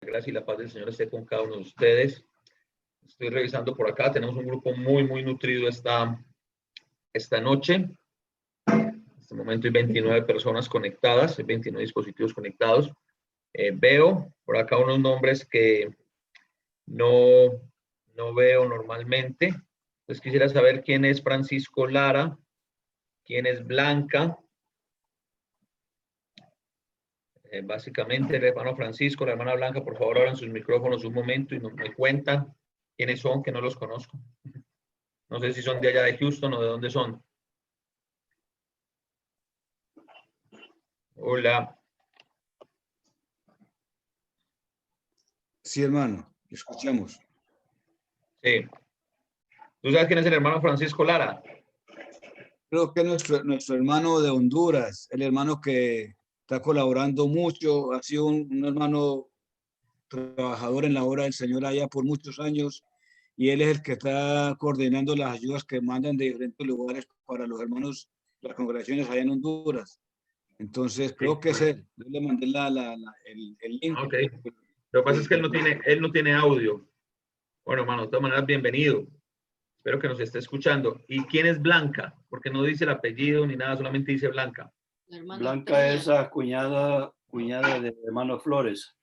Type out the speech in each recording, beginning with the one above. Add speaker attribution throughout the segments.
Speaker 1: La gracia y la paz del Señor esté con cada uno de ustedes. Estoy revisando por acá. Tenemos un grupo muy nutrido esta noche. En este momento hay 29 personas conectadas, hay 29 dispositivos conectados. Veo por acá unos nombres que no veo normalmente. Entonces quisiera saber quién es Francisco Lara, quién es Blanca. Básicamente el hermano Francisco, la hermana Blanca, por favor abran sus micrófonos un momento y me cuentan quiénes son, que no los conozco. No sé si son de allá de Houston o de dónde son. Hola.
Speaker 2: Sí, hermano, escuchamos.
Speaker 1: Sí. ¿Tú sabes quién es el hermano Francisco Lara?
Speaker 2: Creo que es nuestro hermano de Honduras, el hermano que está colaborando mucho, ha sido un hermano trabajador en la obra del Señor allá por muchos años, y él es el que está coordinando las ayudas que mandan de diferentes lugares para los hermanos, las congregaciones allá en Honduras. Entonces, creo que es él. Yo le mandé el link.
Speaker 1: Ok. Lo que pasa es que él no tiene audio. Bueno, hermano, de todas maneras, bienvenido. Espero que nos esté escuchando. ¿Y quién es Blanca? Porque no dice el apellido ni nada, solamente dice Blanca.
Speaker 3: Blanca es la cuñada de hermano Flores.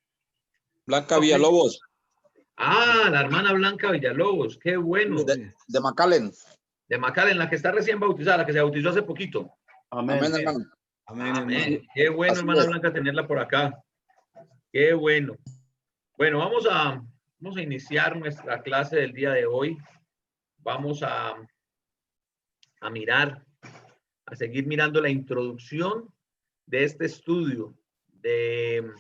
Speaker 4: Blanca Villalobos.
Speaker 1: Ah, la hermana Blanca Villalobos. Qué bueno.
Speaker 4: De McAllen.
Speaker 1: De McAllen, la que está recién bautizada, la que se bautizó hace poquito.
Speaker 3: Amén.
Speaker 4: Amén, hermano.
Speaker 2: Amén,
Speaker 1: Amén.
Speaker 2: hermano.
Speaker 1: Qué bueno,
Speaker 4: Así
Speaker 1: hermana
Speaker 4: es.
Speaker 1: Blanca, tenerla por acá. Qué bueno. Bueno, vamos a iniciar nuestra clase del día de hoy. Vamos a mirar, a seguir mirando la introducción de este estudio de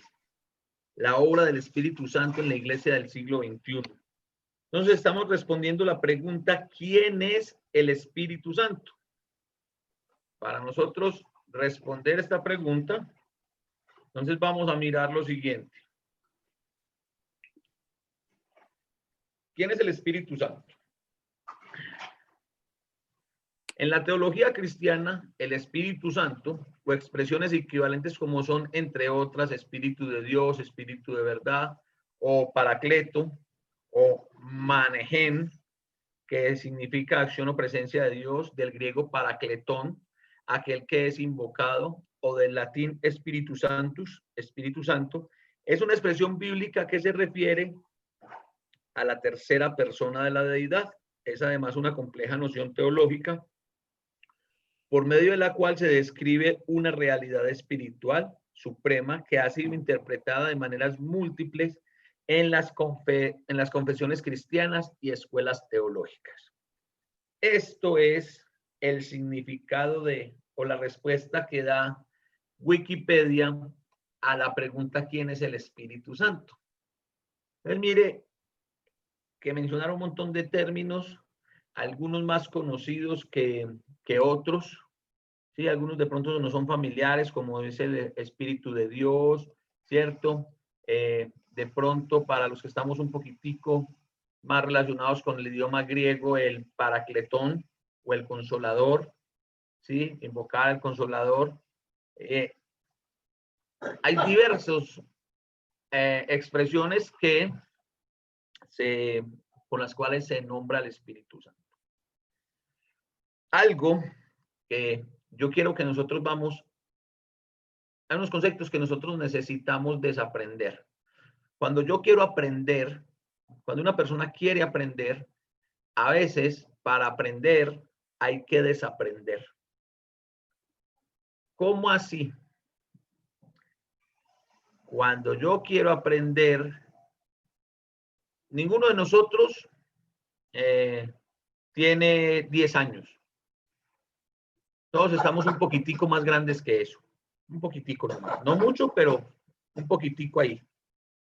Speaker 1: la obra del Espíritu Santo en la iglesia del siglo XXI. Entonces estamos respondiendo la pregunta, ¿quién es el Espíritu Santo? Para nosotros responder esta pregunta, entonces vamos a mirar lo siguiente. ¿Quién es el Espíritu Santo? En la teología cristiana, el Espíritu Santo, o expresiones equivalentes como son, entre otras, Espíritu de Dios, Espíritu de verdad, o Paracleto, o Manehen, que significa acción o presencia de Dios, del griego Paracletón, aquel que es invocado, o del latín Spiritus Sanctus, Espíritu Santo, es una expresión bíblica que se refiere a la tercera persona de la deidad. Es además una compleja noción teológica por medio de la cual se describe una realidad espiritual suprema que ha sido interpretada de maneras múltiples en las confesiones cristianas y escuelas teológicas. Esto es el significado o la respuesta que da Wikipedia a la pregunta ¿quién es el Espíritu Santo? Entonces, mire que mencionaron un montón de términos, algunos más conocidos que otros. Sí, algunos de pronto no son familiares, como es el Espíritu de Dios, ¿cierto? De pronto, para los que estamos un poquitico más relacionados con el idioma griego, el Paracletón o el Consolador, ¿sí? Invocar al Consolador. Hay diversas expresiones con las cuales se nombra al Espíritu Santo. Algo que yo quiero que nosotros hay unos conceptos que nosotros necesitamos desaprender. Cuando yo quiero aprender, cuando una persona quiere aprender, a veces para aprender hay que desaprender. ¿Cómo así? Cuando yo quiero aprender, ninguno de nosotros tiene 10 años. Todos estamos un poquitico más grandes que eso. Un poquitico nomás. No mucho, pero un poquitico ahí.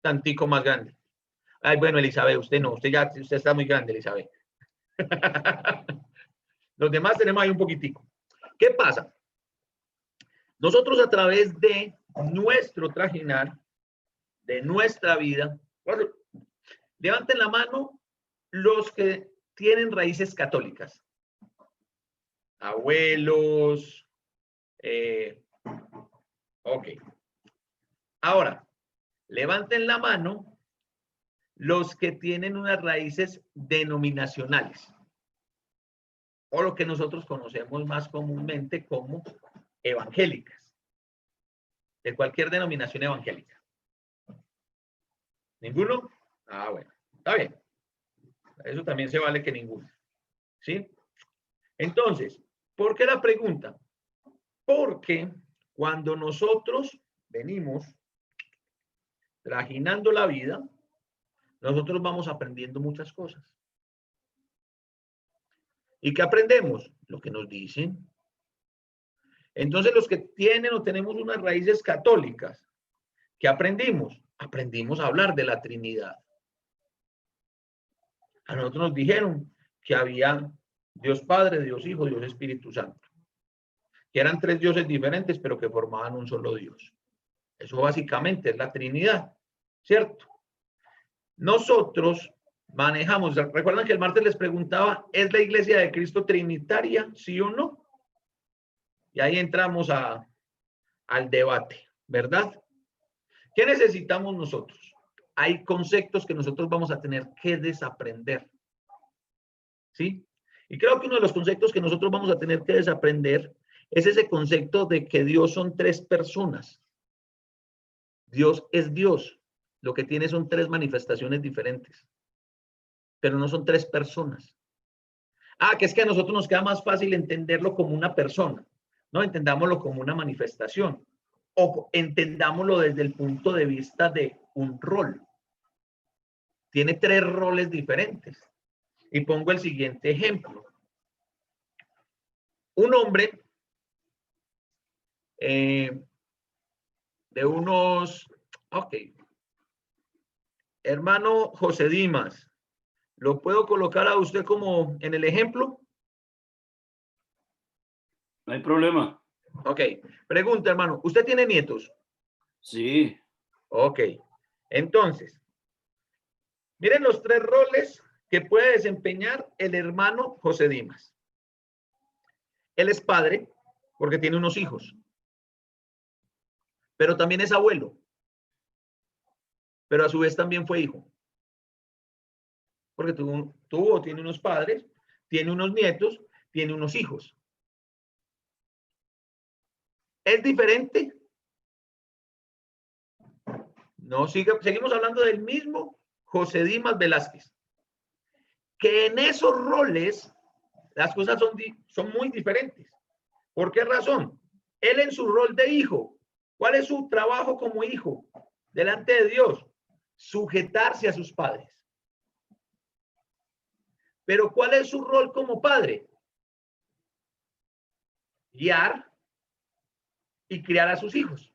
Speaker 1: Tantico más grande. Ay, bueno, Elizabeth, usted no. Usted está muy grande, Elizabeth. Los demás tenemos ahí un poquitico. ¿Qué pasa? Nosotros a través de nuestro trajinar, de nuestra vida, levanten la mano los que tienen raíces católicas. Abuelos. Ok. Ahora, levanten la mano los que tienen unas raíces denominacionales, o lo que nosotros conocemos más comúnmente como evangélicas, de cualquier denominación evangélica. ¿Ninguno? Ah, bueno, está bien. Eso también se vale que ninguno. ¿Sí? Entonces, ¿por qué la pregunta? Porque cuando nosotros venimos trajinando la vida, nosotros vamos aprendiendo muchas cosas. ¿Y qué aprendemos? Lo que nos dicen. Entonces, los que tienen o tenemos unas raíces católicas, ¿qué aprendimos? Aprendimos a hablar de la Trinidad. A nosotros nos dijeron que había Dios Padre, Dios Hijo, Dios Espíritu Santo. Que eran tres dioses diferentes, pero que formaban un solo Dios. Eso básicamente es la Trinidad, ¿cierto? Nosotros manejamos, recuerdan que el martes les preguntaba, ¿es la iglesia de Cristo trinitaria, sí o no? Y ahí entramos al debate, ¿verdad? ¿Qué necesitamos nosotros? Hay conceptos que nosotros vamos a tener que desaprender, ¿sí? Y creo que uno de los conceptos que nosotros vamos a tener que desaprender es ese concepto de que Dios son tres personas. Dios es Dios. Lo que tiene son tres manifestaciones diferentes, pero no son tres personas. Ah, que es que a nosotros nos queda más fácil entenderlo como una persona. No, entendámoslo como una manifestación. O entendámoslo desde el punto de vista de un rol. Tiene tres roles diferentes. Y pongo el siguiente ejemplo. Un hombre de unos, ok, hermano José Dimas, ¿lo puedo colocar a usted como en el ejemplo?
Speaker 3: No hay problema.
Speaker 1: Ok, pregunta, hermano, ¿usted tiene nietos?
Speaker 3: Sí.
Speaker 1: Ok, entonces, miren los tres roles que puede desempeñar el hermano José Dimas. Él es padre porque tiene unos hijos, pero también es abuelo, pero a su vez también fue hijo, porque tiene unos padres, tiene unos nietos, tiene unos hijos. ¿Es diferente? No, seguimos hablando del mismo José Dimas Velázquez, que en esos roles las cosas son muy diferentes. ¿Por qué razón? Él en su rol de hijo, ¿cuál es su trabajo como hijo delante de Dios? Sujetarse a sus padres. Pero ¿cuál es su rol como padre? Guiar y criar a sus hijos.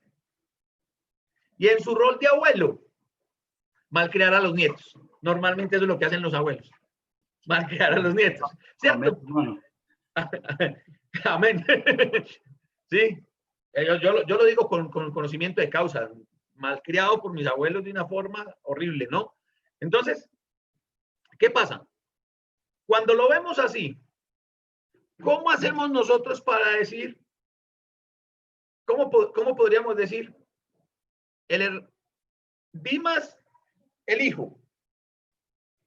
Speaker 1: Y en su rol de abuelo, malcriar a los nietos. Normalmente eso es lo que hacen los abuelos. Malcriar a los nietos. ¿Cierto?
Speaker 3: Amén.
Speaker 1: Amén. Sí. Yo lo digo con conocimiento de causa. Malcriado por mis abuelos de una forma horrible, ¿no? Entonces, ¿qué pasa? Cuando lo vemos así, ¿cómo hacemos nosotros para decir, cómo podríamos decir, Dimas el hijo,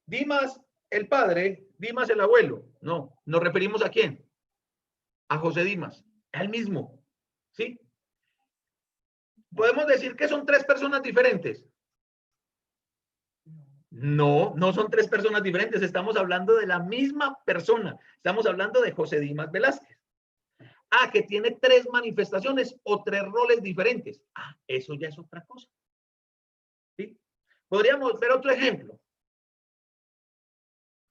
Speaker 1: Dimas el padre, Dimas el abuelo? No, nos referimos ¿a quién? A José Dimas, a él mismo, ¿sí? ¿Podemos decir que son tres personas diferentes? No, no son tres personas diferentes. Estamos hablando de la misma persona. Estamos hablando de José Dimas Velázquez. Ah, que tiene tres manifestaciones o tres roles diferentes. Ah, eso ya es otra cosa. ¿Sí? Podríamos ver otro ejemplo.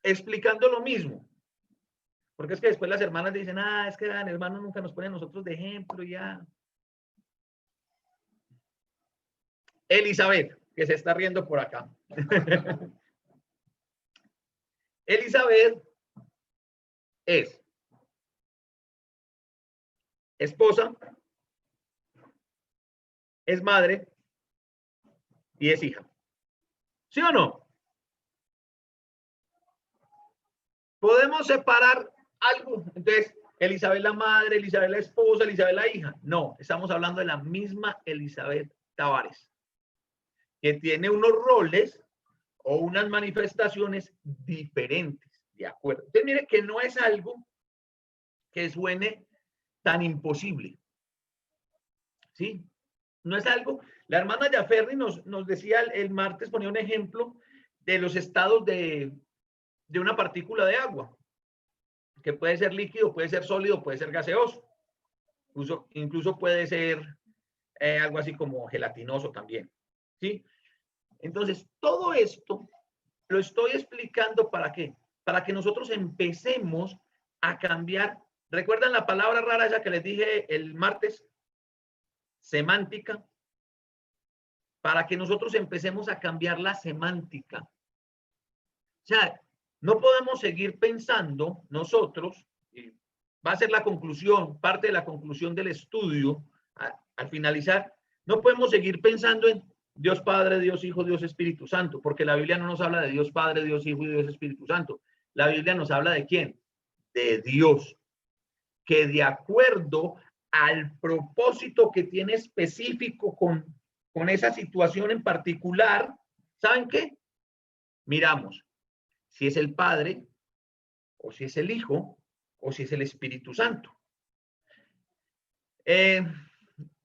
Speaker 1: Explicando lo mismo. Porque es que después las hermanas dicen, ah, es que el hermano nunca nos pone a nosotros de ejemplo ya. Elizabeth, que se está riendo por acá. Elizabeth es esposa, es madre y es hija. ¿Sí o no? ¿Podemos separar algo? Entonces, Elizabeth la madre, Elizabeth la esposa, Elizabeth la hija. No, estamos hablando de la misma Elizabeth Tavares, que tiene unos roles o unas manifestaciones diferentes, ¿de acuerdo? Entonces, mire que no es algo que suene tan imposible, ¿sí? No es algo. La hermana Yaferri nos decía el martes, ponía un ejemplo de los estados de una partícula de agua, que puede ser líquido, puede ser sólido, puede ser gaseoso, incluso puede ser algo así como gelatinoso también, ¿sí? Entonces, todo esto lo estoy explicando ¿para qué? Para que nosotros empecemos a cambiar. ¿Recuerdan la palabra rara esa que les dije el martes? Semántica. Para que nosotros empecemos a cambiar la semántica. O sea, no podemos seguir pensando nosotros, y va a ser la conclusión, parte de la conclusión del estudio, al finalizar, no podemos seguir pensando en Dios Padre, Dios Hijo, Dios Espíritu Santo, porque la Biblia no nos habla de Dios Padre, Dios Hijo y Dios Espíritu Santo. La Biblia nos habla de ¿quién? De Dios, que de acuerdo al propósito que tiene específico con esa situación en particular, ¿saben qué? Miramos si es el Padre, o si es el Hijo, o si es el Espíritu Santo.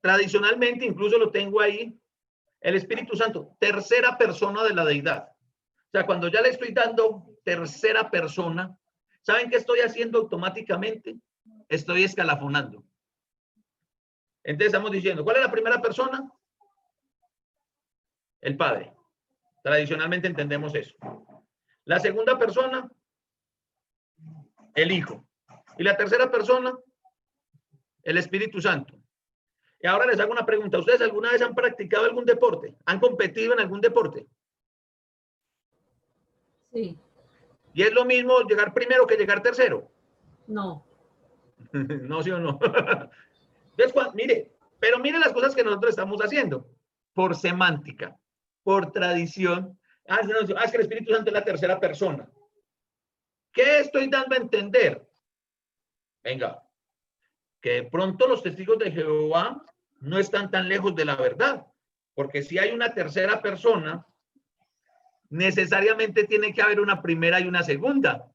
Speaker 1: Tradicionalmente, incluso lo tengo ahí, el Espíritu Santo, tercera persona de la deidad. O sea, cuando ya le estoy dando tercera persona, ¿saben qué estoy haciendo automáticamente? Estoy escalafonando. Entonces estamos diciendo, ¿cuál es la primera persona? El Padre. Tradicionalmente entendemos eso. La segunda persona, el Hijo. Y la tercera persona, el Espíritu Santo. Y ahora les hago una pregunta. ¿Ustedes alguna vez han practicado algún deporte? ¿Han competido en algún deporte?
Speaker 5: Sí.
Speaker 1: ¿Y es lo mismo llegar primero que llegar tercero?
Speaker 5: No.
Speaker 1: No, sí o no. Entonces, mire, pero mire las cosas que nosotros estamos haciendo. Por semántica, por tradición. Es que el Espíritu Santo es la tercera persona. ¿Qué estoy dando a entender? Venga, que de pronto los testigos de Jehová no están tan lejos de la verdad, porque si hay una tercera persona, necesariamente tiene que haber una primera y una segunda,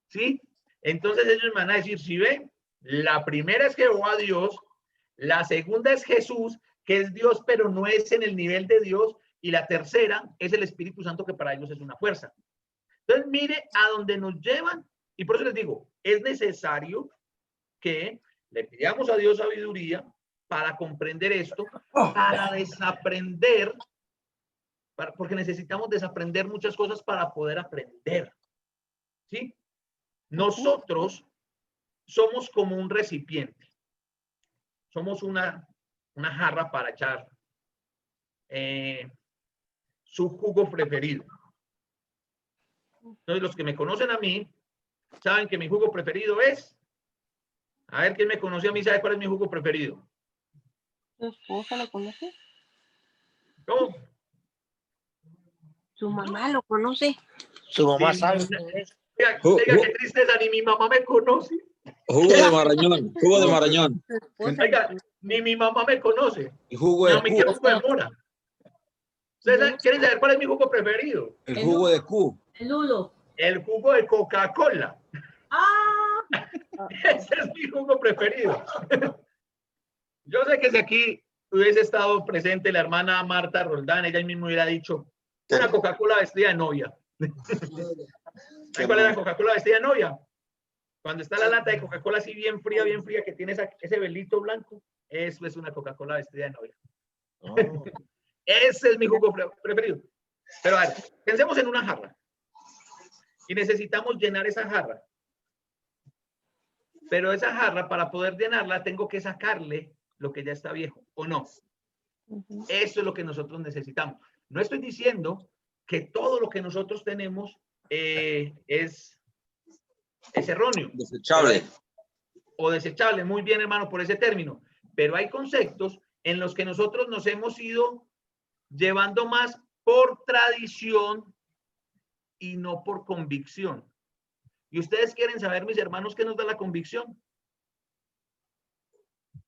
Speaker 1: ¿sí? Entonces ellos me van a decir, si ven, la primera es Jehová Dios, la segunda es Jesús, que es Dios, pero no es en el nivel de Dios, y la tercera es el Espíritu Santo, que para ellos es una fuerza. Entonces, mire a dónde nos llevan, y por eso les digo, es necesario que le pidamos a Dios sabiduría para comprender esto, para desaprender, porque necesitamos desaprender muchas cosas para poder aprender, ¿sí? Nosotros somos como un recipiente, somos una jarra para echar su jugo preferido. Entonces, los que me conocen a mí, saben que mi jugo preferido es, a ver, ¿quién me conoce a mí sabe cuál es mi jugo preferido?
Speaker 6: ¿Tu esposa lo conoce?
Speaker 1: ¿Cómo?
Speaker 6: ¿Su mamá lo conoce?
Speaker 4: Su mamá
Speaker 1: Sí,
Speaker 4: sabe.
Speaker 1: Oiga, qué tristeza, ni mi mamá me conoce.
Speaker 4: Jugo de marañón, jugo de marañón.
Speaker 6: ¿Tu esposa
Speaker 1: Oiga,
Speaker 6: lo conoce?
Speaker 1: ni mi mamá me conoce.
Speaker 2: El jugo de
Speaker 1: No, me quiero jugo de mora. ¿Ustedes quieren saber cuál es mi jugo preferido?
Speaker 2: El jugo de Q.
Speaker 5: El Lulo.
Speaker 1: El jugo de Coca-Cola.
Speaker 5: ¡Ah!
Speaker 1: Ese es mi jugo preferido. Yo sé que si aquí hubiese estado presente la hermana Marta Roldán, ella misma hubiera dicho una Coca-Cola vestida de novia. ¿Saben cuál es la Coca-Cola vestida de novia? Cuando está la lata de Coca-Cola así bien fría, que tiene ese velito blanco, eso es una Coca-Cola vestida de novia.
Speaker 4: Oh.
Speaker 1: Ese es mi jugo preferido. Pero a ver, pensemos en una jarra. Y necesitamos llenar esa jarra. Pero esa jarra, para poder llenarla, tengo que sacarle lo que ya está viejo, ¿o no? Eso es lo que nosotros necesitamos. No estoy diciendo que todo lo que nosotros tenemos es erróneo.
Speaker 4: Desechable.
Speaker 1: O desechable. Muy bien, hermano, por ese término. Pero hay conceptos en los que nosotros nos hemos ido llevando más por tradición y no por convicción. Y ustedes quieren saber, mis hermanos, qué nos da la convicción.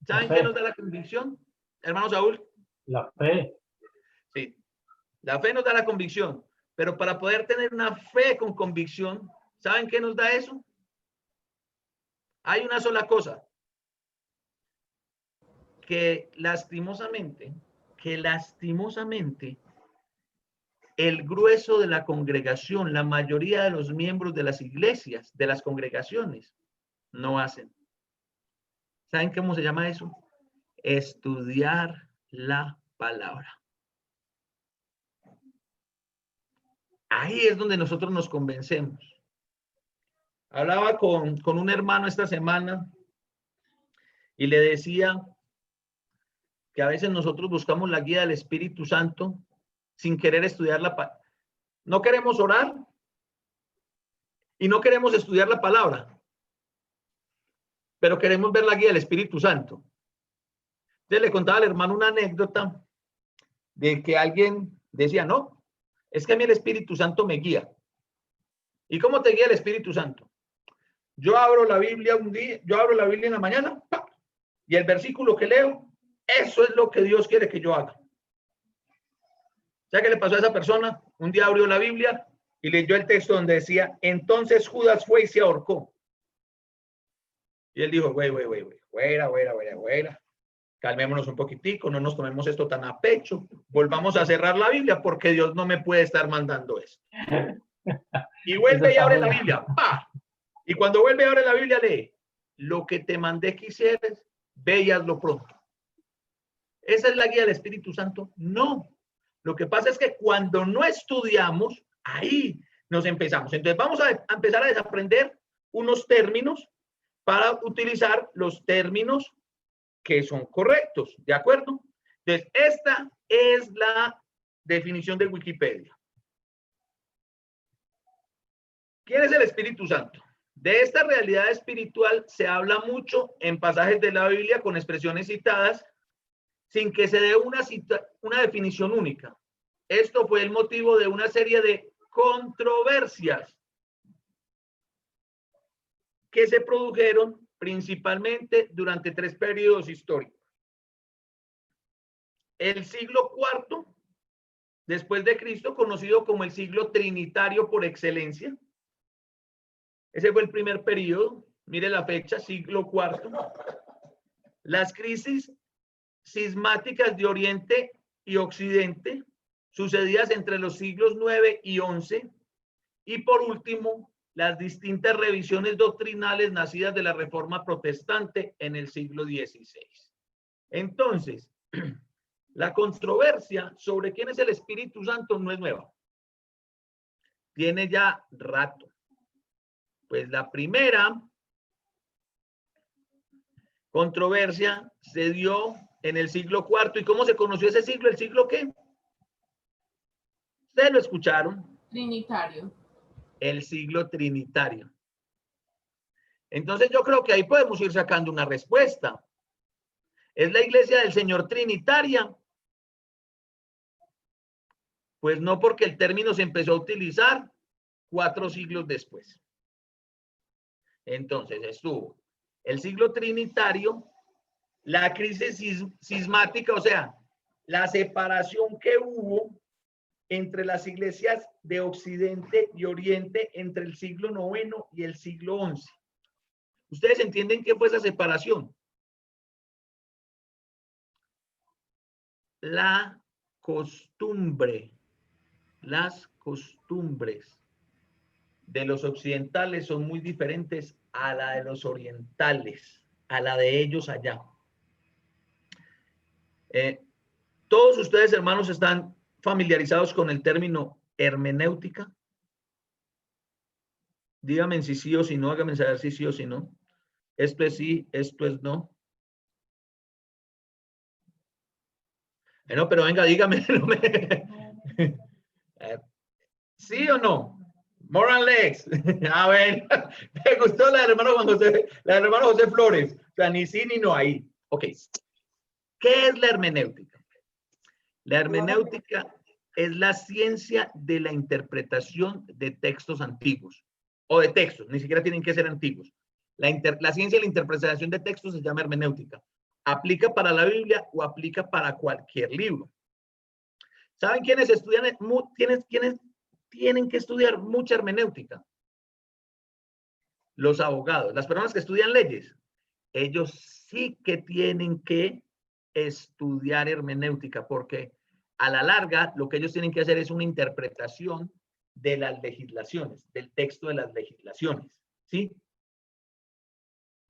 Speaker 1: ¿Saben qué nos da la convicción? Hermano Saúl.
Speaker 3: La fe.
Speaker 1: Sí. La fe nos da la convicción. Pero para poder tener una fe con convicción, ¿saben qué nos da eso? Hay una sola cosa, que lastimosamente, el grueso de la congregación, la mayoría de los miembros de las iglesias, de las congregaciones, no hacen. ¿Saben cómo se llama eso? Estudiar la palabra. Ahí es donde nosotros nos convencemos. Hablaba con un hermano esta semana y le decía que a veces nosotros buscamos la guía del Espíritu Santo sin querer estudiar la palabra. No queremos orar y no queremos estudiar la palabra, pero queremos ver la guía del Espíritu Santo. Entonces le contaba al hermano una anécdota de que alguien decía, no, es que a mí el Espíritu Santo me guía. ¿Y cómo te guía el Espíritu Santo? Yo abro la Biblia un día, yo abro la Biblia en la mañana y el versículo que leo, eso es lo que Dios quiere que yo haga. ¿Sabe qué le pasó a esa persona? Un día abrió la Biblia y leyó el texto donde decía, entonces Judas fue y se ahorcó. Y él dijo, güey, fuera. Calmémonos un poquitico, no nos tomemos esto tan a pecho, volvamos a cerrar la Biblia porque Dios no me puede estar mandando esto. Y vuelve y abre la Biblia, ¡pa! Y cuando vuelve y abre la Biblia lee, lo que te mandé que hicieras, ve y hazlo pronto. ¿Esa es la guía del Espíritu Santo? No. Lo que pasa es que cuando no estudiamos, ahí nos empezamos. Entonces vamos a empezar a desaprender unos términos para utilizar los términos que son correctos, ¿de acuerdo? Entonces, esta es la definición de Wikipedia. ¿Quién es el Espíritu Santo? De esta realidad espiritual se habla mucho en pasajes de la Biblia con expresiones citadas sin que se dé una definición única. Esto fue el motivo de una serie de controversias que se produjeron principalmente durante 3 periodos históricos. El siglo IV después de Cristo, conocido como el siglo trinitario por excelencia. Ese fue el primer periodo. Mire la fecha, siglo IV. Las crisis sismáticas de Oriente y Occidente, sucedidas entre los siglos 9 y 11. Y por último, las distintas revisiones doctrinales nacidas de la Reforma Protestante en el siglo XVI. Entonces, la controversia sobre quién es el Espíritu Santo no es nueva. Tiene ya rato. Pues la primera controversia se dio en el siglo IV. ¿Y cómo se conoció ese siglo? ¿El siglo qué? ¿Ustedes lo escucharon?
Speaker 5: Trinitario.
Speaker 1: El siglo trinitario. Entonces yo creo que ahí podemos ir sacando una respuesta. ¿Es la iglesia del Señor trinitaria? Pues no, porque el término se empezó a utilizar 4 siglos después. Entonces estuvo el siglo trinitario, la crisis sismática, o sea, la separación que hubo entre las iglesias de Occidente y Oriente entre el siglo IX y el siglo XI. ¿Ustedes entienden qué fue esa separación? La costumbre, las costumbres de los occidentales son muy diferentes a la de los orientales, a la de ellos allá. Todos ustedes, hermanos, están familiarizados con el término hermenéutica. Díganme si sí o si no, háganme saber si sí o si no. Esto es sí, esto es no. No, pero venga, dígame. No me... ¿Sí o no? More and less. A ver, me gustó la del hermano Juan José, la del hermano José Flores. O sea, ni sí ni no ahí. Ok. ¿Qué es la hermenéutica? La hermenéutica es la ciencia de la interpretación de textos antiguos o de textos, ni siquiera tienen que ser antiguos. La ciencia de la interpretación de textos se llama hermenéutica. Aplica para la Biblia o aplica para cualquier libro. ¿Saben quiénes estudian? ¿Quiénes tienen que estudiar mucha hermenéutica. Los abogados, las personas que estudian leyes, ellos sí que tienen que estudiar hermenéutica, porque a la larga lo que ellos tienen que hacer es una interpretación de las legislaciones, del texto de las legislaciones, ¿sí?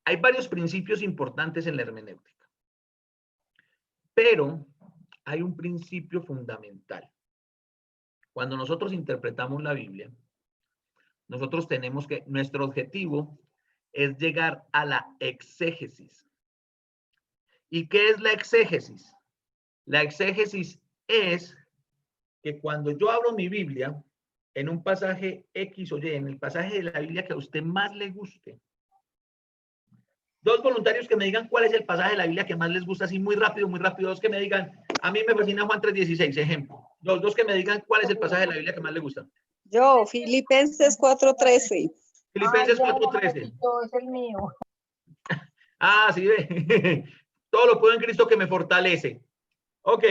Speaker 1: Hay varios principios importantes en la hermenéutica, pero hay un principio fundamental. Cuando nosotros interpretamos la Biblia, nosotros tenemos que, nuestro objetivo es llegar a la exégesis. ¿Y qué es la exégesis? La exégesis es que cuando yo abro mi Biblia, en un pasaje X o Y, en el pasaje de la Biblia que a usted más le guste, dos voluntarios que me digan cuál es el pasaje de la Biblia que más les gusta, así muy rápido, dos que me digan, a mí me fascina Juan 3:16, ejemplo. Dos que me digan cuál es el pasaje de la Biblia que más les gusta.
Speaker 7: Yo, Filipenses 4:13.
Speaker 1: Filipenses 4:13.
Speaker 5: Es el mío.
Speaker 1: Ah, sí, ve. Todo lo puedo en Cristo que me fortalece. Ok.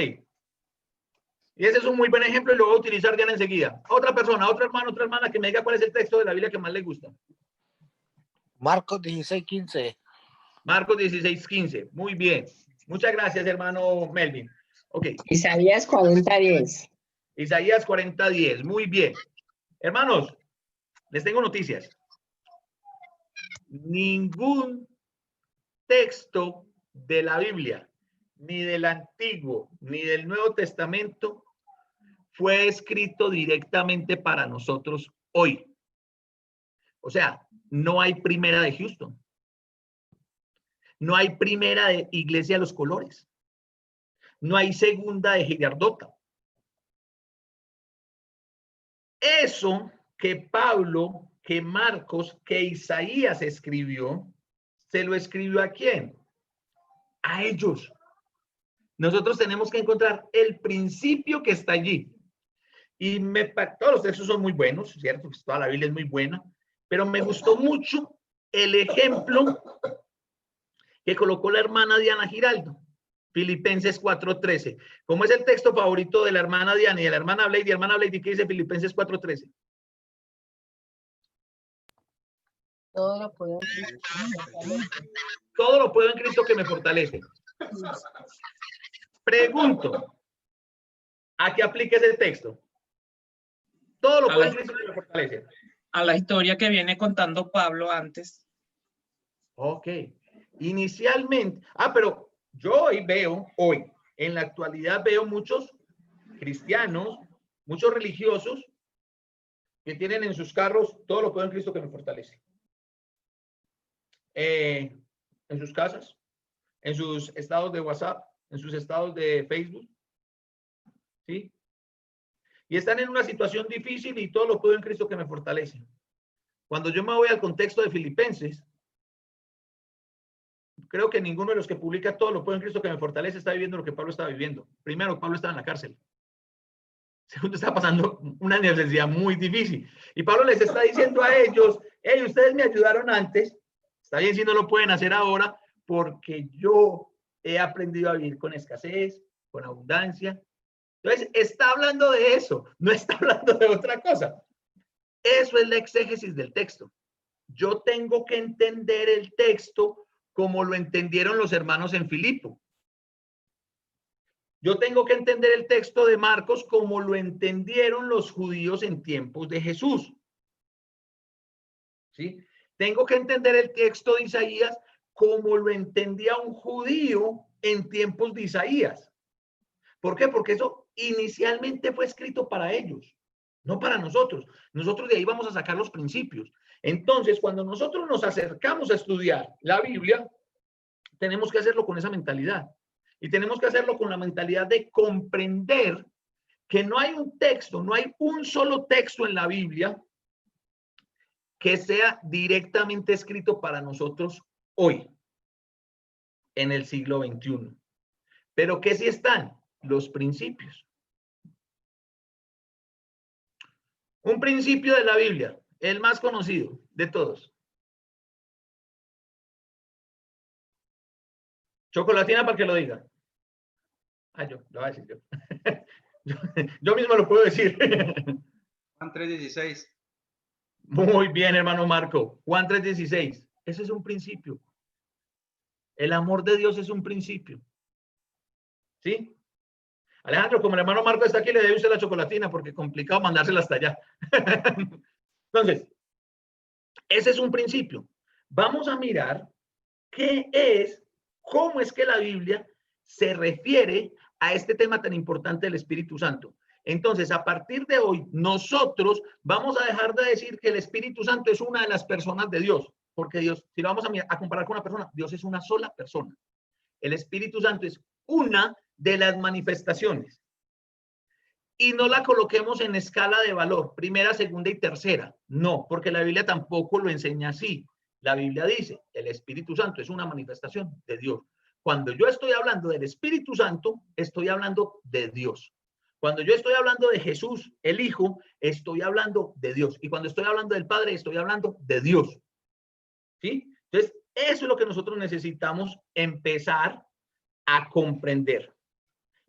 Speaker 1: Y ese es un muy buen ejemplo y lo voy a utilizar ya enseguida. Otra persona, otro hermano, otra hermana que me diga cuál es el texto de la Biblia que más le gusta.
Speaker 4: Marcos 16:15.
Speaker 1: Marcos 16:15. Muy bien. Muchas gracias, hermano Melvin. Ok.
Speaker 8: Isaías 40:10.
Speaker 1: Isaías 40:10. Muy bien. Hermanos, les tengo noticias. Ningún texto de la Biblia, ni del Antiguo, ni del Nuevo Testamento, fue escrito directamente para nosotros hoy. O sea, no hay primera de Houston. No hay primera de Iglesia de los Colores. No hay segunda de Girardota. Eso que Pablo, que Marcos, que Isaías escribió, ¿se lo escribió a quién? A ellos. Nosotros tenemos que encontrar el principio que está allí. Y todos los textos son muy buenos, ¿cierto? Pues toda la Biblia es muy buena, pero me gustó mucho el ejemplo que colocó la hermana Diana Giraldo, Filipenses 4:13. ¿Cómo es el texto favorito de la hermana Diana y de la hermana Blady? Hermana Blady, ¿qué dice Filipenses 4:13?
Speaker 5: Todo lo puedo.
Speaker 1: Todo lo puedo en Cristo que me fortalece. Pregunto, ¿a qué aplica ese texto? Todo lo puedo en Cristo que me fortalece.
Speaker 9: A la historia que viene contando Pablo antes.
Speaker 1: Ok. Inicialmente, pero yo hoy, en la actualidad veo muchos cristianos, muchos religiosos que tienen en sus carros todo lo puedo en Cristo que me fortalece. En sus casas, en sus estados de WhatsApp, en sus estados de Facebook, ¿sí? Y están en una situación difícil y todo lo puedo en Cristo que me fortalece. Cuando yo me voy al contexto de Filipenses, creo que ninguno de los que publica todo lo puedo en Cristo que me fortalece está viviendo lo que Pablo estaba viviendo. Primero, Pablo estaba en la cárcel. Segundo, está pasando una necesidad muy difícil. Y Pablo les está diciendo a ellos, hey, ustedes me ayudaron antes, está bien si no lo pueden hacer ahora, porque yo he aprendido a vivir con escasez, con abundancia. Entonces, está hablando de eso, no está hablando de otra cosa. Eso es la exégesis del texto. Yo tengo que entender el texto como lo entendieron los hermanos en Filipo. Yo tengo que entender el texto de Marcos como lo entendieron los judíos en tiempos de Jesús. ¿Sí? Tengo que entender el texto de Isaías como lo entendía un judío en tiempos de Isaías. ¿Por qué? Porque eso inicialmente fue escrito para ellos, no para nosotros. Nosotros de ahí vamos a sacar los principios. Entonces, cuando nosotros nos acercamos a estudiar la Biblia, tenemos que hacerlo con esa mentalidad. Y tenemos que hacerlo con la mentalidad de comprender que no hay un texto, no hay un solo texto en la Biblia que sea directamente escrito para nosotros hoy, en el siglo XXI. Pero que sí están los principios. Un principio de la Biblia, el más conocido de todos. Chocolatina para que lo diga. Lo voy a decir yo. Yo mismo lo puedo decir.
Speaker 10: Juan 3:16.
Speaker 1: Muy bien, hermano Marco. Juan 3:16. Ese es un principio. El amor de Dios es un principio. ¿Sí? Alejandro, como el hermano Marco está aquí, le debe usted la chocolatina porque es complicado mandársela hasta allá. Entonces, ese es un principio. Vamos a mirar cómo es que la Biblia se refiere a este tema tan importante del Espíritu Santo. Entonces, a partir de hoy, nosotros vamos a dejar de decir que el Espíritu Santo es una de las personas de Dios, porque Dios, si lo vamos a comparar con una persona, Dios es una sola persona. El Espíritu Santo es una de las manifestaciones. Y no la coloquemos en escala de valor, primera, segunda y tercera. No, porque la Biblia tampoco lo enseña así. La Biblia dice, el Espíritu Santo es una manifestación de Dios. Cuando yo estoy hablando del Espíritu Santo, estoy hablando de Dios. Cuando yo estoy hablando de Jesús, el Hijo, estoy hablando de Dios. Y cuando estoy hablando del Padre, estoy hablando de Dios. ¿Sí? Entonces, eso es lo que nosotros necesitamos empezar a comprender.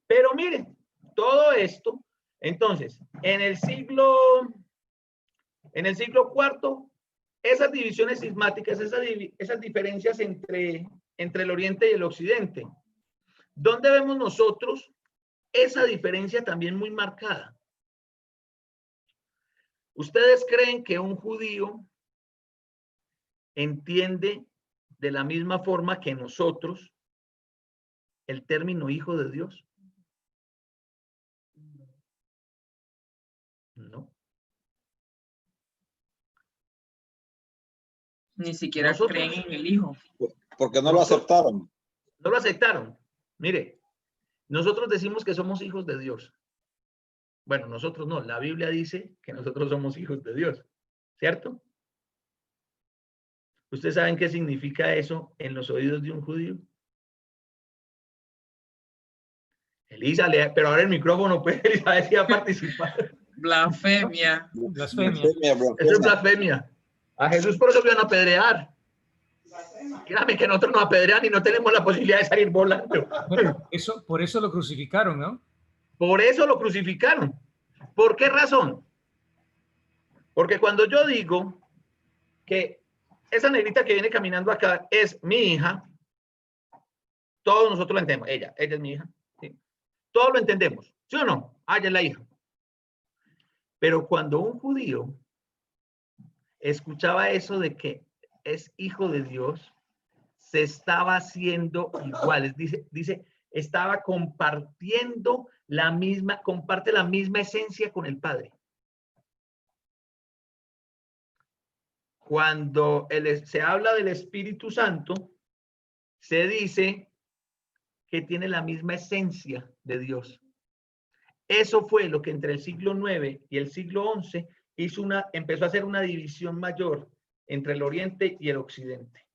Speaker 1: Pero miren, todo esto, entonces, en el siglo IV, esas divisiones sismáticas, esas diferencias entre el Oriente y el Occidente, ¿dónde vemos nosotros esa diferencia también muy marcada? ¿Ustedes creen que un judío entiende de la misma forma que nosotros el término hijo de Dios? No.
Speaker 9: Ni siquiera
Speaker 1: Nosotros-
Speaker 9: creen en el Hijo.
Speaker 2: Porque no lo aceptaron.
Speaker 1: No lo aceptaron. Mire, nosotros decimos que somos hijos de Dios. Bueno, nosotros no. La Biblia dice que nosotros somos hijos de Dios. ¿Cierto? ¿Ustedes saben qué significa eso en los oídos de un judío? Elisa, pero ahora el micrófono, pues, Elisa decía participar.
Speaker 9: Blasfemia.
Speaker 11: Blasfemia.
Speaker 1: Eso es blasfemia. A Jesús por eso lo iban a apedrear. Créame que nosotros nos apedrean y no tenemos la posibilidad de salir volando.
Speaker 11: Bueno, por eso lo crucificaron, ¿no?
Speaker 1: Por eso lo crucificaron. ¿Por qué razón? Porque cuando yo digo que esa negrita que viene caminando acá es mi hija, todos nosotros lo entendemos. Ella es mi hija. ¿Sí? Todos lo entendemos. ¿Sí o no? Ella es la hija. Pero cuando un judío escuchaba eso de que es hijo de Dios, se estaba haciendo igual. Dice, estaba compartiendo comparte la misma esencia con el Padre. Cuando se habla del Espíritu Santo, se dice que tiene la misma esencia de Dios. Eso fue lo que entre el siglo IX y el siglo XI empezó a hacer una división mayor entre el Oriente y el Occidente.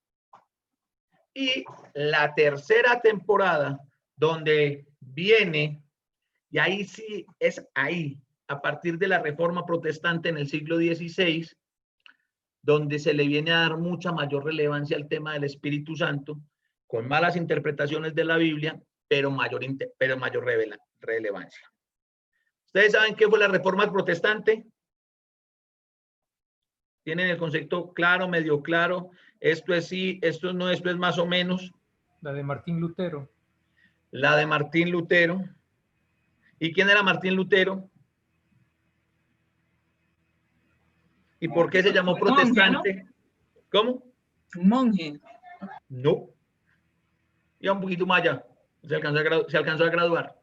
Speaker 1: Y la tercera temporada, donde viene, y ahí sí es ahí, a partir de la Reforma Protestante en el siglo XVI, donde se le viene a dar mucha mayor relevancia al tema del Espíritu Santo, con malas interpretaciones de la Biblia, pero mayor relevancia. ¿Ustedes saben qué fue la Reforma Protestante? ¿Tienen el concepto claro, medio claro? Esto es sí, esto no, esto es más o menos.
Speaker 11: La de Martín Lutero.
Speaker 1: La de Martín Lutero. ¿Y quién era Martín Lutero? ¿Y por qué se llamó protestante? ¿Cómo?
Speaker 9: Un monje.
Speaker 1: No. Ya un poquito más allá. Se alcanzó a graduar.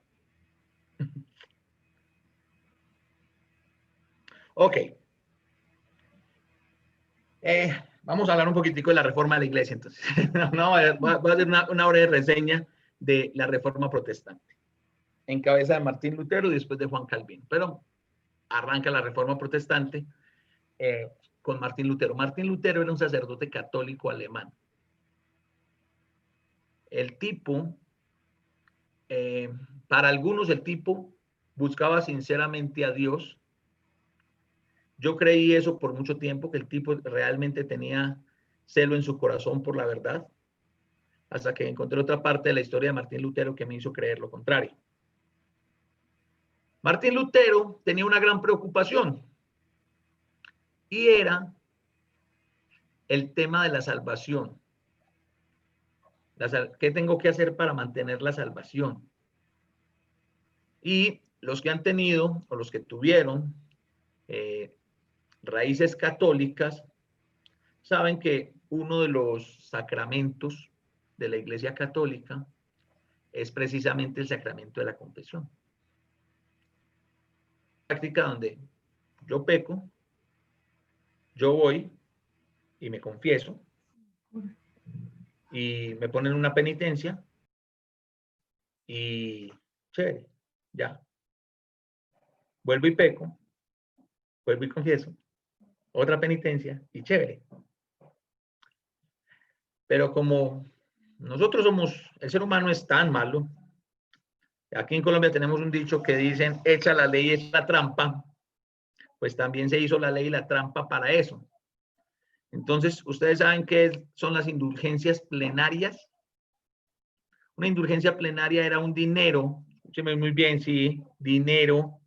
Speaker 1: Ok. Vamos a hablar un poquitico de la reforma de la iglesia, entonces. Voy a hacer una breve reseña de la reforma protestante. En cabeza de Martín Lutero y después de Juan Calvino. Pero arranca la reforma protestante con Martín Lutero. Martín Lutero era un sacerdote católico alemán. El tipo, para algunos el tipo buscaba sinceramente a Dios. Yo creí eso por mucho tiempo, que el tipo realmente tenía celo en su corazón por la verdad, hasta que encontré otra parte de la historia de Martín Lutero que me hizo creer lo contrario. Martín Lutero tenía una gran preocupación, y era el tema de la salvación. ¿Qué tengo que hacer para mantener la salvación? Y los que han tenido o los que tuvieron raíces católicas saben que uno de los sacramentos de la Iglesia Católica es precisamente el sacramento de la confesión. Práctica donde yo peco, yo voy y me confieso y me ponen una penitencia y chévere, ya. Vuelvo y peco, vuelvo y confieso, otra penitencia y chévere. Pero como nosotros somos, el ser humano es tan malo, aquí en Colombia tenemos un dicho que dicen, echa la ley, echa la trampa, pues también se hizo la ley y la trampa para eso. Entonces, ¿ustedes saben qué son las indulgencias plenarias? Una indulgencia plenaria era un dinero, escúcheme muy bien, sí, dinero,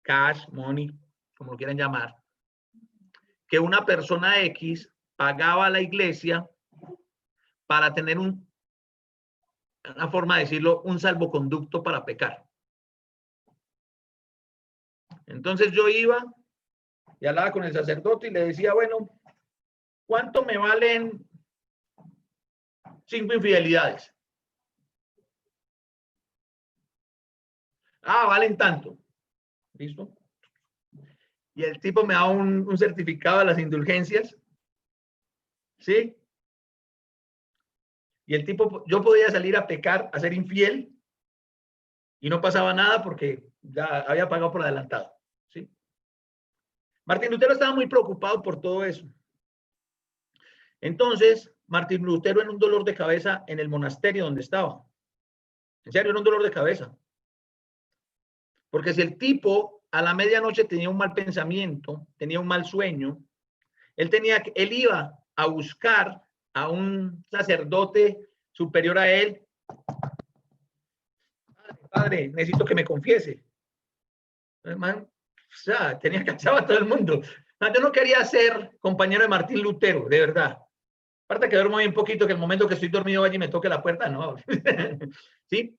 Speaker 1: cash, money, como lo quieran llamar, que una persona X pagaba a la iglesia para tener una forma de decirlo, un salvoconducto para pecar. Entonces yo iba y hablaba con el sacerdote y le decía, bueno, ¿cuánto me valen 5 infidelidades? Ah, valen tanto. ¿Listo? Y el tipo me da un certificado de las indulgencias. ¿Sí? Y el tipo, yo podía salir a pecar, a ser infiel, y no pasaba nada porque ya había pagado por adelantado. ¿Sí? Martín Lutero estaba muy preocupado por todo eso. Entonces, Martín Lutero en un dolor de cabeza en el monasterio donde estaba. En serio, era un dolor de cabeza. Porque si el tipo a la medianoche tenía un mal pensamiento, tenía un mal sueño, él iba a buscar a un sacerdote superior a él. Padre, necesito que me confiese. Hermano, o sea, tenía cachado a todo el mundo. Yo no quería ser compañero de Martín Lutero, de verdad. Aparte que duermo bien poquito, que el momento que estoy dormido vaya y me toque la puerta, no. ¿Sí?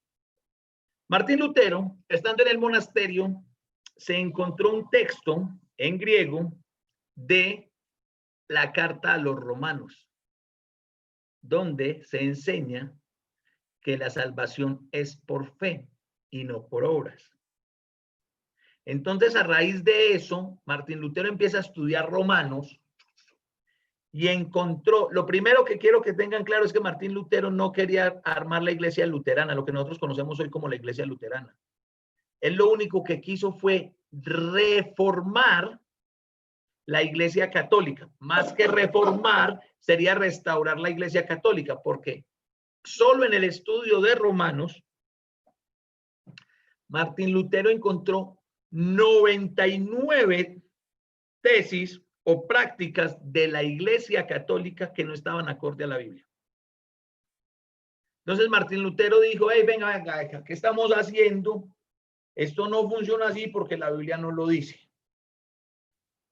Speaker 1: Martín Lutero, estando en el monasterio, se encontró un texto en griego de la carta a los romanos, donde se enseña que la salvación es por fe y no por obras. Entonces, a raíz de eso, Martín Lutero empieza a estudiar Romanos y encontró, lo primero que quiero que tengan claro es que Martín Lutero no quería armar la iglesia luterana, lo que nosotros conocemos hoy como la iglesia luterana. Él lo único que quiso fue reformar la iglesia católica. Más que reformar, sería restaurar la iglesia católica, porque solo en el estudio de Romanos, Martín Lutero encontró 99 tesis o prácticas de la iglesia católica que no estaban acorde a la Biblia. Entonces Martín Lutero dijo, hey, venga, ¿qué estamos haciendo? Esto no funciona así porque la Biblia no lo dice.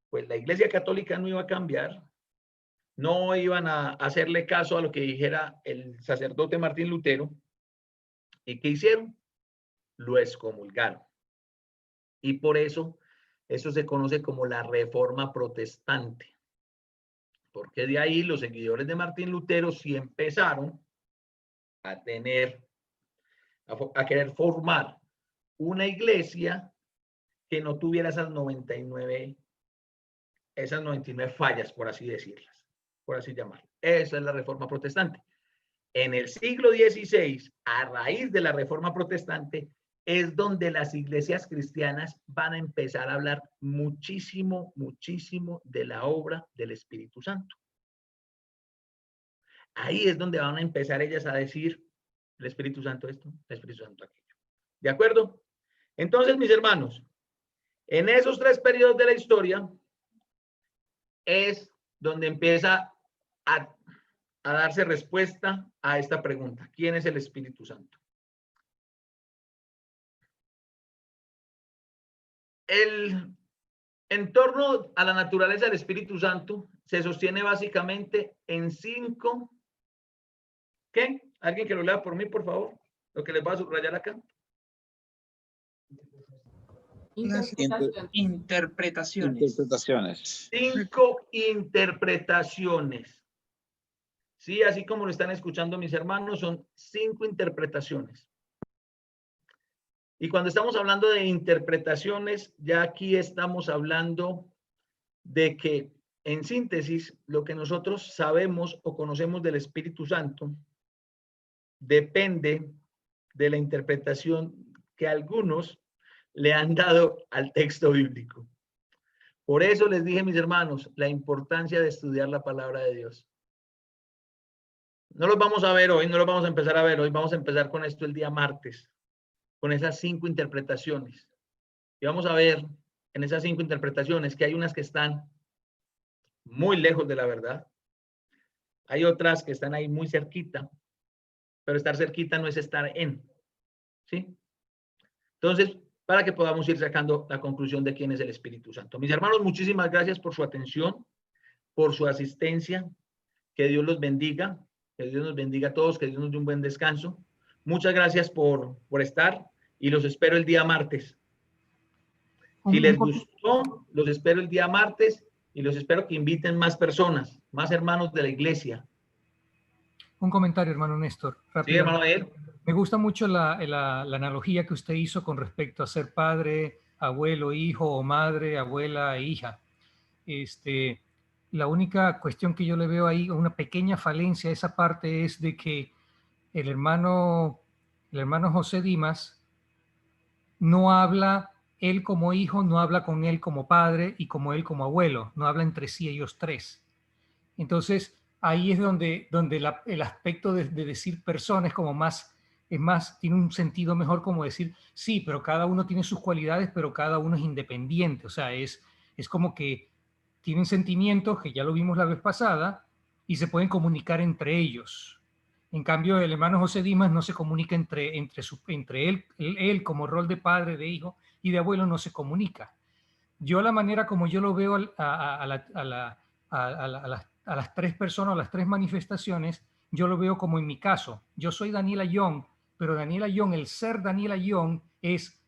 Speaker 1: Pues la iglesia católica no iba a cambiar, no iban a hacerle caso a lo que dijera el sacerdote Martín Lutero. ¿Y qué hicieron? Lo excomulgaron. Y por eso se conoce como la Reforma Protestante. Porque de ahí los seguidores de Martín Lutero sí empezaron a querer formar una iglesia que no tuviera esas 99 fallas, por así decirlas, por así llamarlo. Esa es la Reforma Protestante. En el siglo XVI, a raíz de la Reforma Protestante, es donde las iglesias cristianas van a empezar a hablar muchísimo, muchísimo de la obra del Espíritu Santo. Ahí es donde van a empezar ellas a decir el Espíritu Santo esto, el Espíritu Santo aquello. ¿De acuerdo? Entonces, mis hermanos, en esos 3 periodos de la historia es donde empieza a darse respuesta a esta pregunta. ¿Quién es el Espíritu Santo? en torno a la naturaleza del Espíritu Santo se sostiene básicamente en 5. ¿Qué? ¿Alguien que lo lea por mí, por favor? Lo que les voy a subrayar acá.
Speaker 9: Interpretaciones.
Speaker 1: 5 interpretaciones. Sí, así como lo están escuchando mis hermanos, son 5 interpretaciones. Y cuando estamos hablando de interpretaciones, ya aquí estamos hablando de que, en síntesis, lo que nosotros sabemos o conocemos del Espíritu Santo depende de la interpretación que algunos le han dado al texto bíblico. Por eso les dije, mis hermanos, la importancia de estudiar la palabra de Dios. No los vamos a ver hoy, no los vamos a empezar a ver hoy, vamos a empezar con esto el día martes, con esas 5 interpretaciones. Y vamos a ver en esas 5 interpretaciones que hay unas que están muy lejos de la verdad. Hay otras que están ahí muy cerquita, pero estar cerquita no es estar en. ¿Sí? Entonces, para que podamos ir sacando la conclusión de quién es el Espíritu Santo. Mis hermanos, muchísimas gracias por su atención, por su asistencia. Que Dios los bendiga, que Dios nos bendiga a todos, que Dios nos dé un buen descanso. Muchas gracias por estar y los espero el día martes. Si les gustó, los espero el día martes y los espero que inviten más personas, más hermanos de la iglesia.
Speaker 11: Un comentario, hermano Néstor.
Speaker 1: Sí, hermano Ael.
Speaker 11: Me gusta mucho la analogía que usted hizo con respecto a ser padre, abuelo, hijo, o madre, abuela e hija. La única cuestión que yo le veo ahí, una pequeña falencia a esa parte, es de que el hermano José Dimas no habla él como hijo, no habla con él como padre y como él como abuelo, no habla entre sí ellos tres. Entonces, ahí es donde el aspecto de decir persona es como tiene un sentido mejor, como decir, sí, pero cada uno tiene sus cualidades, pero cada uno es independiente. O sea, es como que tienen sentimientos, que ya lo vimos la vez pasada, y se pueden comunicar entre ellos. En cambio, el hermano José Dimas no se comunica entre él como rol de padre, de hijo y de abuelo, no se comunica. Yo, la manera como yo lo veo a las 3 personas, a las 3 manifestaciones, yo lo veo como en mi caso. Yo soy Daniela Young, pero Daniela Young, el ser Daniela Young, es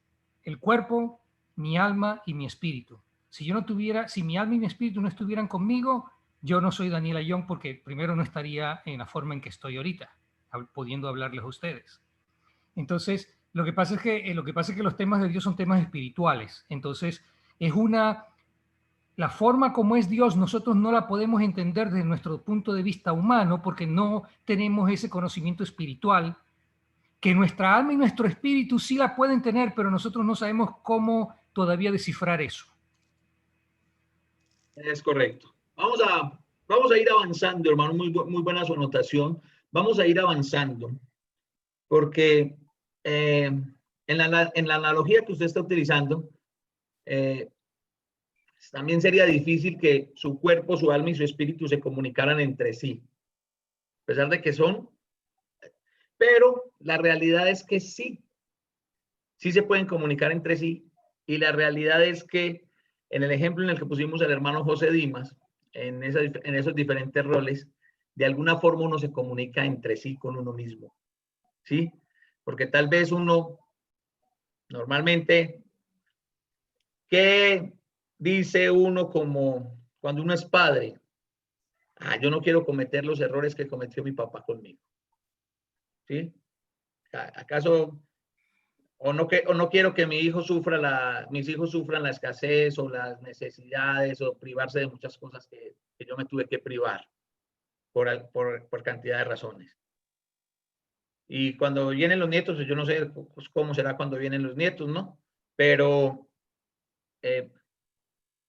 Speaker 11: el cuerpo, mi alma y mi espíritu. Si mi alma y mi espíritu no estuvieran conmigo, yo no soy Daniela Young, porque primero no estaría en la forma en que estoy ahorita, pudiendo hablarles a ustedes. Entonces, lo que pasa es que los temas de Dios son temas espirituales. Entonces, la forma como es Dios, nosotros no la podemos entender desde nuestro punto de vista humano, porque no tenemos ese conocimiento espiritual, que nuestra alma y nuestro espíritu sí la pueden tener, pero nosotros no sabemos cómo todavía descifrar eso.
Speaker 1: Es correcto. Vamos a ir avanzando, hermano. Muy buena su anotación. Vamos a ir avanzando, porque en la analogía que usted está utilizando, también sería difícil que su cuerpo, su alma y su espíritu se comunicaran entre sí, a pesar de que son, pero la realidad es que sí se pueden comunicar entre sí, y la realidad es que en el ejemplo en el que pusimos al hermano José Dimas, en esos diferentes roles, de alguna forma uno se comunica entre sí con uno mismo, ¿sí? Porque tal vez uno, normalmente, ¿qué dice uno como cuando uno es padre? Yo no quiero cometer los errores que cometió mi papá conmigo, ¿sí? ¿Acaso o no quiero que mis hijos sufran la escasez o las necesidades o privarse de muchas cosas que yo me tuve que privar por cantidad de razones? Y cuando vienen los nietos, yo no sé cómo será cuando vienen los nietos, ¿no? Pero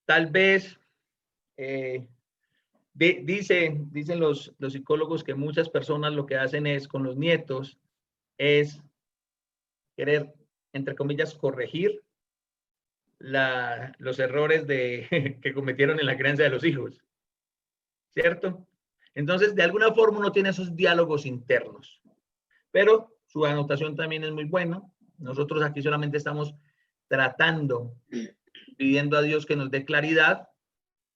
Speaker 1: tal vez dicen los psicólogos que muchas personas lo que hacen es con los nietos es querer, entre comillas, corregir los errores que cometieron en la crianza de los hijos, ¿cierto? Entonces, de alguna forma uno tiene esos diálogos internos, pero su anotación también es muy buena. Nosotros aquí solamente estamos tratando pidiendo a Dios que nos dé claridad,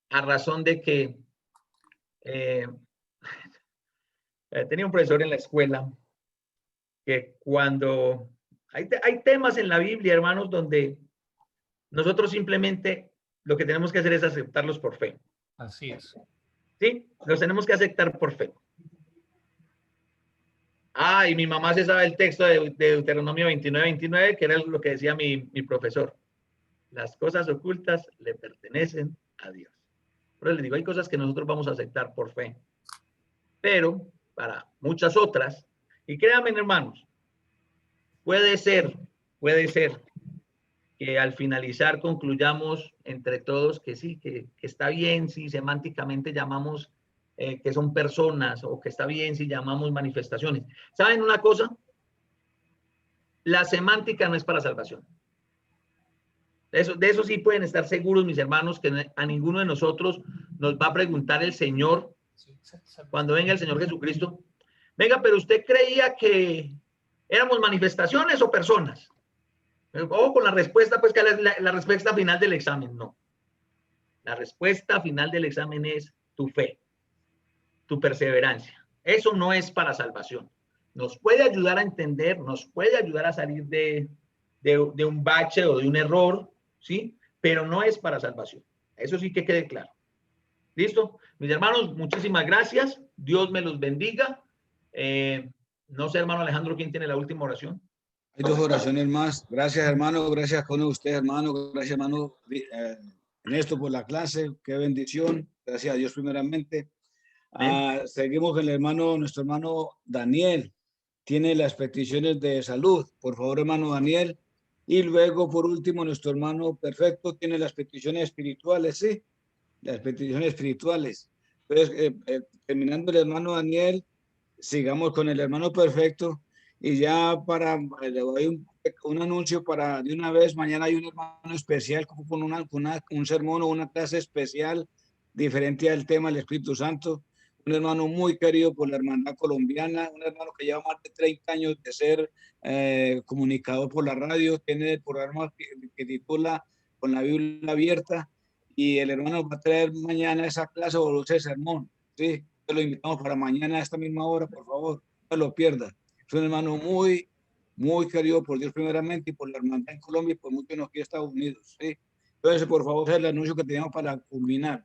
Speaker 1: a razón de que tenía un profesor en la escuela que cuando hay temas en la Biblia, hermanos, donde nosotros simplemente lo que tenemos que hacer es aceptarlos por fe.
Speaker 11: Así es.
Speaker 1: ¿Sí? Los tenemos que aceptar por fe. Ah, y mi mamá se sabe el texto de Deuteronomio 29:29, que era lo que decía mi profesor. Las cosas ocultas le pertenecen a Dios. Pero les digo, hay cosas que nosotros vamos a aceptar por fe. Pero para muchas otras, y créanme, hermanos, puede ser que al finalizar concluyamos entre todos que sí, que está bien si semánticamente llamamos que son personas, o que está bien si llamamos manifestaciones. ¿Saben una cosa? La semántica no es para salvación. De eso sí pueden estar seguros, mis hermanos, que a ninguno de nosotros nos va a preguntar el Señor cuando venga el Señor Jesucristo. Venga, pero usted creía que éramos manifestaciones o personas. Ojo con la respuesta, pues que la respuesta final del examen, no. La respuesta final del examen es tu fe, tu perseverancia. Eso no es para salvación. Nos puede ayudar a entender, nos puede ayudar a salir de un bache o de un error, ¿sí? Pero no es para salvación. Eso sí que quede claro. ¿Listo? Mis hermanos, muchísimas gracias. Dios me los bendiga. No sé, hermano Alejandro, ¿quién tiene la última oración?
Speaker 2: Hay dos oraciones más. Gracias, hermano. Gracias con usted, hermano. Gracias, hermano Ernesto, por la clase. Qué bendición. Gracias a Dios primeramente. Seguimos con el hermano, nuestro hermano Daniel. Tiene las peticiones de salud. Por favor, hermano Daniel. Y luego, por último, nuestro hermano Perfecto tiene las peticiones espirituales, ¿sí? Las peticiones espirituales. Entonces, terminando el hermano Daniel, sigamos con el hermano Perfecto. Y ya le doy un anuncio para de una vez. Mañana hay un hermano especial con un sermón o una clase especial diferente al tema del Espíritu Santo. Un hermano muy querido por la hermandad colombiana, un hermano que lleva más de 30 años de ser comunicador por la radio, tiene el programa que titula Con la Biblia Abierta, y el hermano va a traer mañana esa clase o ese sermón, ¿sí? Lo invitamos para mañana a esta misma hora, por favor, no lo pierda. Es un hermano muy, muy querido por Dios primeramente y por la hermandad en Colombia y por muchos aquí en Estados Unidos, ¿sí? Entonces, por favor, es el anuncio que tenemos para culminar.